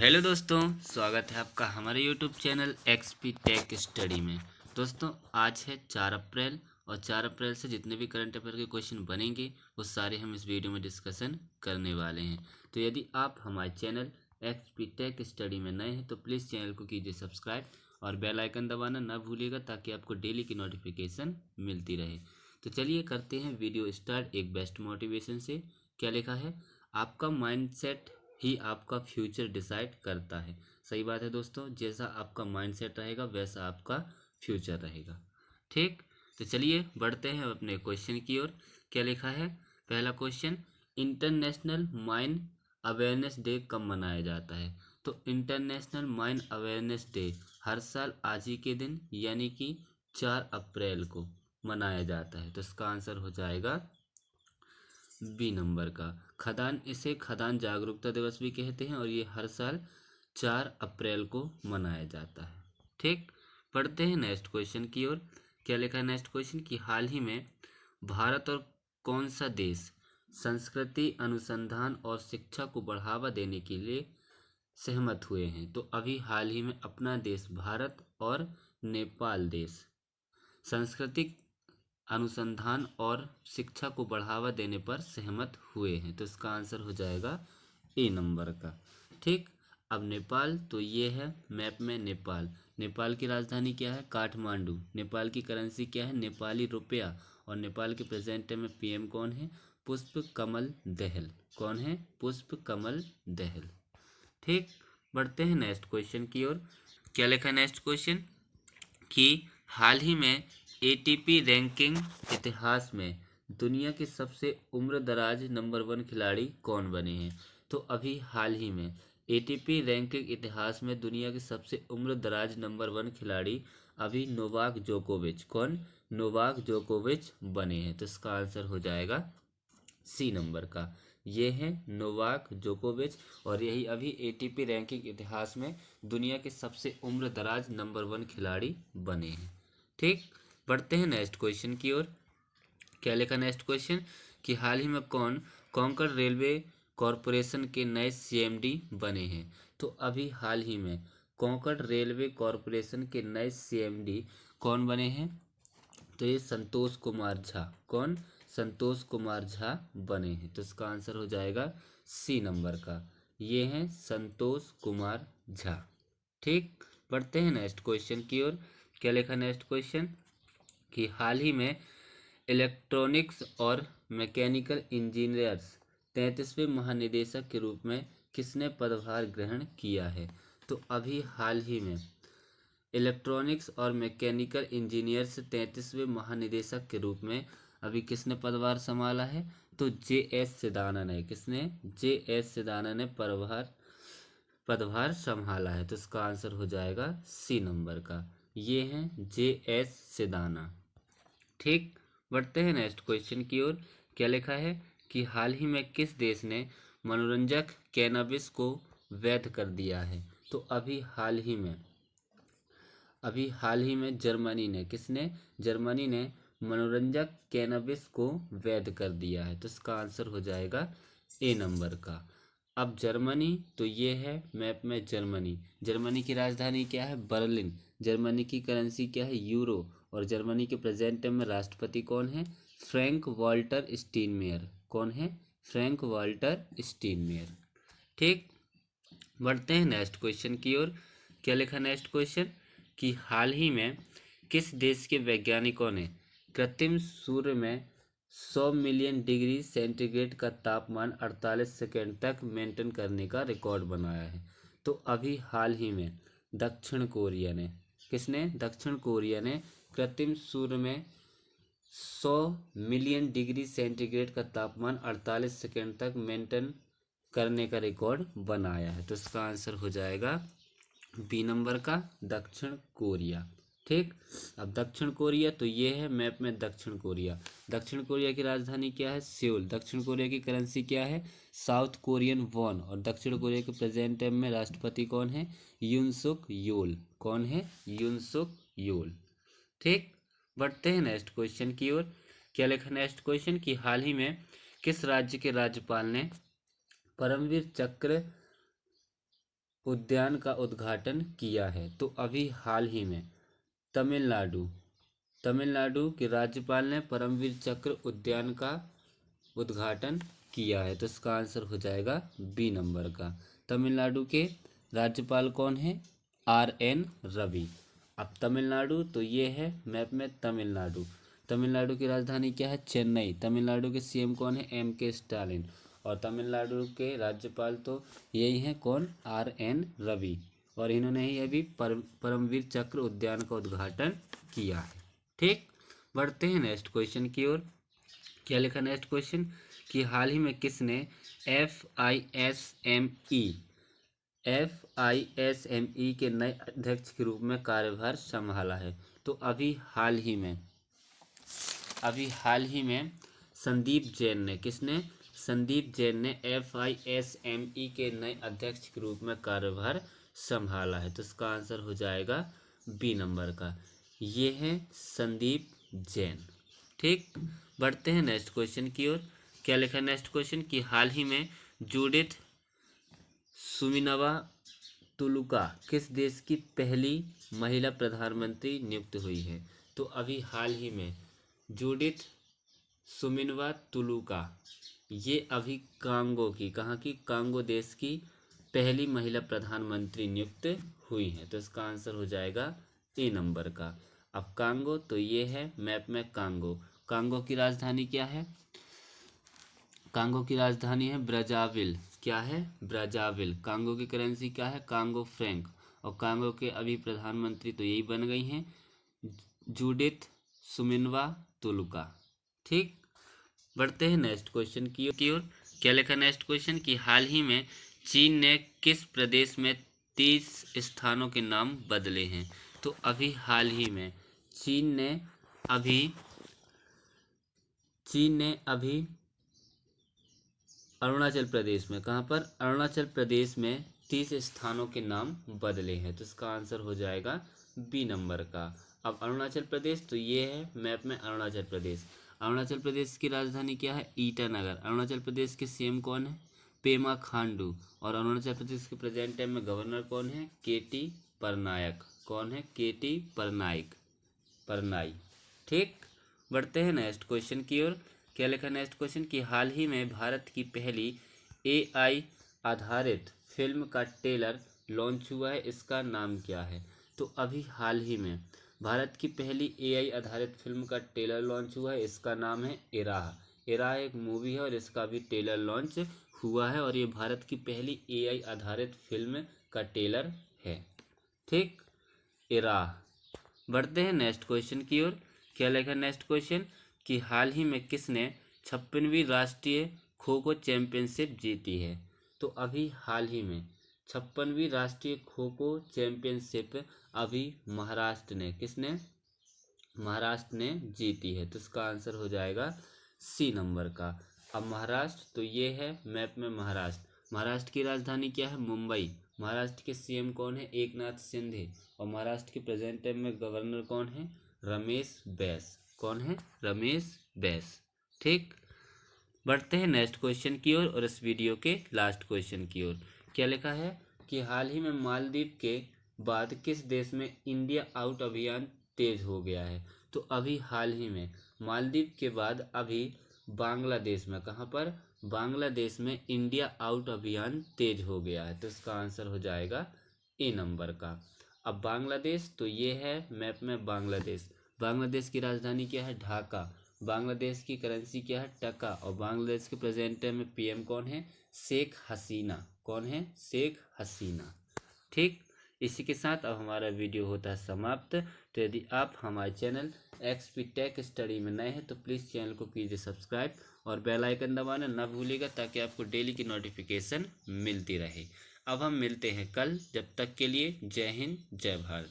Hello दोस्तों, स्वागत है आपका हमारे YouTube channel XP tech study में। दोस्तों, आज है 4 अप्रैल और 4 अप्रैल से जितने भी करंट अफेयर के क्वेश्चन बनेंगे वो सारे हम इस वीडियो में डिस्कशन करने वाले हैं। तो यदि आप हमारे चैनल एक्सपी टेक स्टडी में नए हैं तो प्लीज़ चैनल को कीजिए सब्सक्राइब और बेल आइकन दबाना ना भूलिएगा ताकि आपको डेली की नोटिफिकेशन मिलती रहे। तो चलिए करते हैं वीडियो स्टार्ट एक बेस्ट मोटिवेशन से। क्या लिखा है? आपका माइंडसेट ही आपका फ्यूचर डिसाइड करता है। सही बात है दोस्तों, जैसा आपका माइंडसेट रहेगा वैसा आपका फ्यूचर रहेगा। ठीक, तो चलिए बढ़ते हैं अपने क्वेश्चन की ओर। क्या लिखा है? पहला question, international mine awareness day कब मनाया जाता है? तो इंटरनेशनल माइन अवेयरनेस डे हर साल आज ही के दिन यानी कि 4 अप्रैल को मनाया जाता है। तो इसका आंसर हो जाएगा बी नंबर का। इसे खदान जागरूकता दिवस भी कहते हैं और ये हर साल 4 अप्रैल को मनाया जाता है। ठीक, पढ़ते हैं नेक्स्ट क्वेश्चन की ओर। क्या लिखा है नेक्स्ट क्वेश्चन कि हाल ही में भारत और कौन सा देश संस्कृति अनुसंधान और शिक्षा को बढ़ावा देने के लिए सहमत हुए हैं? तो अभी हाल ही में अपना देश भारत और नेपाल देश सांस्कृतिक अनुसंधान और शिक्षा को बढ़ावा देने पर सहमत हुए हैं। तो इसका आंसर हो जाएगा ए नंबर का। ठीक, अब नेपाल, तो ये है मैप में नेपाल। नेपाल की राजधानी क्या है? काठमांडू। नेपाल की करेंसी क्या है? नेपाली रुपया। और नेपाल के प्रेजेंट टाइम में पीएम कौन है? पुष्प कमल दहल। कौन है? पुष्प कमल दहल। ठीक, बढ़ते हैं नेक्स्ट क्वेश्चन की ओर। क्या लिखा है नेक्स्ट क्वेश्चन कि हाल ही में एटीपी रैंकिंग इतिहास में दुनिया के सबसे उम्रदराज नंबर 1 खिलाड़ी कौन बने हैं? तो अभी हाल ही में एटीपी रैंकिंग इतिहास में दुनिया के सबसे उम्रदराज नंबर 1 खिलाड़ी अभी नोवाक जोकोविच। कौन? नोवाक जोकोविच बने हैं। तो इसका आंसर हो जाएगा सी नंबर का। ये है नोवाक जोकोविच और यही अभी एटीपी रैंकिंग इतिहास में दुनिया के सबसे उम्रदराज नंबर 1 खिलाड़ी बने हैं। ठीक, बढ़ते हैं नेक्स्ट क्वेश्चन की ओर। क्या लिखा नेक्स्ट क्वेश्चन कि हाल ही में कौन कोंकण रेलवे कॉरपोरेशन के नए सीएमडी बने हैं? तो अभी हाल ही में कोंकण रेलवे कॉरपोरेशन के नए सीएमडी कौन बने हैं? तो ये संतोष कुमार झा। कौन? संतोष कुमार झा बने हैं। तो इसका आंसर हो जाएगा सी नंबर का। ये हैं संतोष कुमार झा। ठीक, बढ़ते हैं नेक्स्ट क्वेश्चन की ओर। क्या लिखा नेक्स्ट क्वेश्चन कि हाल ही में इलेक्ट्रॉनिक्स और मैकेनिकल इंजीनियर्स 33वें महानिदेशक के रूप में किसने पदभार ग्रहण किया है? तो अभी हाल ही में इलेक्ट्रॉनिक्स और मैकेनिकल इंजीनियर से 33वें महानिदेशक के रूप में अभी किसने पदभार संभाला है? तो जे.एस. सिदाना ने। किसने? जे.एस. सिदाना ने पदभार संभाला है। तो इसका आंसर हो जाएगा सी नंबर का। ये हैं जे.एस. सिदाना। ठीक, बढ़ते हैं नेक्स्ट क्वेश्चन की ओर। क्या लिखा है कि हाल ही में किस देश ने मनोरंजक कैनबिस को वैध कर दिया है? तो अभी हाल ही में जर्मनी ने। किसने? जर्मनी ने मनोरंजक कैनबिस को वैध कर दिया है। तो इसका आंसर हो जाएगा ए नंबर का। अब जर्मनी, तो ये है मैप में जर्मनी। जर्मनी की राजधानी क्या है? बर्लिन। जर्मनी की करेंसी क्या है? यूरो। और जर्मनी के प्रेजेंट टाइम में राष्ट्रपति कौन है? Frank Walter Steinmeier. कौन है? Frank Walter Steinmeier. ठीक, बढ़ते हैं नेक्स्ट क्वेश्चन की ओर। क्या लिखा नेक्स्ट क्वेश्चन कि हाल ही में किस देश के वैज्ञानिकों ने कृत्रिम सूर्य में 100 मिलियन डिग्री सेंटीग्रेड का तापमान 48 सेकेंड तक मेंटेन करने का रिकॉर्ड बनाया है? तो अभी हाल ही में दक्षिण कोरिया ने। किसने? दक्षिण कोरिया ने कृत्रिम सूर्य में 100 मिलियन डिग्री सेंटीग्रेड का तापमान 48 सेकेंड तक मेंटेन करने का रिकॉर्ड बनाया है। तो इसका आंसर हो जाएगा बी नंबर का, दक्षिण कोरिया। ठीक, अब दक्षिण कोरिया, तो ये है मैप में दक्षिण कोरिया। दक्षिण कोरिया की राजधानी क्या है? सेउल। दक्षिण कोरिया की करेंसी क्या है? South Korean von. और दक्षिण कोरिया के प्रेजेंट टाइम में राष्ट्रपति कौन है? यून सुक योल। कौन है? यून सुक योल। ठीक, बढ़ते हैं नेक्स्ट क्वेश्चन की ओर। क्या लिखा नेक्स्ट क्वेश्चन कि हाल ही में किस राज्य के राज्यपाल ने परमवीर चक्र उद्यान का उद्घाटन किया है? तो अभी हाल ही में तमिलनाडु तमिलनाडु के राज्यपाल ने परमवीर चक्र उद्यान का उद्घाटन किया है। तो इसका आंसर हो जाएगा बी नंबर का। तमिलनाडु के राज्यपाल कौन है? RN रवि। अब तमिलनाडु तो ये है मैप में तमिलनाडु। तमिलनाडु की राजधानी क्या है? चेन्नई। तमिलनाडु के CM कौन है? MK Stalin. और तमिलनाडु के राज्यपाल तो यही हैं, कौन? RN रवि। और इन्होंने ही अभी परमवीर चक्र उद्यान का उद्घाटन किया है। ठीक, बढ़ते हैं नेक्स्ट क्वेश्चन की ओर। क्या लिखा नेक्स्ट क्वेश्चन कि हाल ही में किसने FISME के नए अध्यक्ष के रूप में कार्यभार संभाला है? तो अभी हाल ही में संदीप जैन ने, किसने? संदीप जैन ने FISME के नए अध्यक्ष के रूप में कार्यभार संभाला है। तो इसका आंसर हो जाएगा बी नंबर का। ये है संदीप जैन। ठीक, बढ़ते हैं नेक्स्ट क्वेश्चन की ओर। क्या लिखा है नेक्स्ट क्वेश्चन कि हाल ही में जूडिथ सुमिनवा तुलुका किस देश की पहली महिला प्रधानमंत्री नियुक्त हुई है? तो अभी हाल ही में जूडिथ सुमिनवा तुलुका, ये अभी कहाँ की? कांगो देश की पहली महिला प्रधानमंत्री नियुक्त हुई है। तो इसका आंसर हो जाएगा ए नंबर का। अब कांगो तो ये है मैप में कांगो। कांगो की राजधानी क्या है? कांगो की राजधानी है ब्राज़ाविल। क्या है? ब्राज़ाविल। कांगो की करेंसी क्या है? Congo Frank. और कांगो के अभी प्रधानमंत्री तो यही बन गई हैं, जूडिथ सुमिनवा तुलुका। ठीक, बढ़ते हैं नेक्स्ट क्वेश्चन की ओर। क्या लिखा नेक्स्ट क्वेश्चन कि हाल ही में चीन ने किस प्रदेश में 30 स्थानों के नाम बदले हैं? तो अभी हाल ही में चीन ने अभी अरुणाचल प्रदेश में, कहाँ पर? अरुणाचल प्रदेश में 30 स्थानों के नाम बदले हैं। तो इसका आंसर हो जाएगा बी नंबर का। अब अरुणाचल प्रदेश तो ये है मैप में अरुणाचल प्रदेश। अरुणाचल प्रदेश की राजधानी क्या है? ईटानगर। अरुणाचल प्रदेश के CM कौन है? पेमा खांडू। और अरुणाचल प्रदेश के प्रेजेंट टाइम में गवर्नर कौन है? KT परनायक। कौन है? KT परनाई। ठीक, बढ़ते हैं नेक्स्ट क्वेश्चन की ओर। क्या लिखा नेक्स्ट क्वेश्चन कि हाल ही में भारत की पहली AI आधारित फिल्म का ट्रेलर लॉन्च हुआ है, इसका नाम क्या है? तो अभी हाल ही में भारत की पहली AI आधारित फिल्म का ट्रेलर लॉन्च हुआ है, इसका नाम है इराह। इराह एक मूवी है और इसका भी ट्रेलर लॉन्च हुआ है और ये भारत की पहली AI आधारित फिल्म का ट्रेलर है। ठीक, इराह। बढ़ते हैं नेक्स्ट क्वेश्चन की ओर। क्या लिखा नेक्स्ट क्वेश्चन कि हाल ही में किसने 56वीं राष्ट्रीय खो खो चैंपियनशिप जीती है? तो अभी हाल ही में 56वीं राष्ट्रीय खो खो चैंपियनशिप अभी महाराष्ट्र ने, किसने? महाराष्ट्र ने जीती है। तो इसका आंसर हो जाएगा सी नंबर का। अब महाराष्ट्र तो ये है मैप में महाराष्ट्र। महाराष्ट्र की राजधानी क्या है? मुंबई। महाराष्ट्र के CM कौन है? एकनाथ शिंदे। और महाराष्ट्र के प्रेजेंट टाइम में गवर्नर कौन है? रमेश बैस। कौन है? रमेश बैस। ठीक, बढ़ते हैं नेक्स्ट क्वेश्चन की ओर और इस वीडियो के लास्ट क्वेश्चन की ओर। क्या लिखा है कि हाल ही में मालदीव के बाद किस देश में इंडिया आउट अभियान तेज हो गया है? तो अभी हाल ही में मालदीव के बाद अभी बांग्लादेश में, कहाँ पर? बांग्लादेश में इंडिया आउट अभियान तेज हो गया है। तो इसका आंसर हो जाएगा ए नंबर का। अब बांग्लादेश तो ये है मैप में बांग्लादेश। बांग्लादेश की राजधानी क्या है? ढाका। बांग्लादेश की करेंसी क्या है? टका। और बांग्लादेश के प्रेजेंट टाइम में PM कौन है? शेख हसीना। कौन है? शेख हसीना। ठीक, इसी के साथ अब हमारा वीडियो होता है समाप्त। तो यदि आप हमारे चैनल XP टेक स्टडी में नए हैं तो प्लीज़ चैनल को कीजिए सब्सक्राइब और बेल आइकन दबाना ना भूलिएगा ताकि आपको डेली की नोटिफिकेशन मिलती रहे। अब हम मिलते हैं कल, जब तक के लिए जय हिंद जय भारत।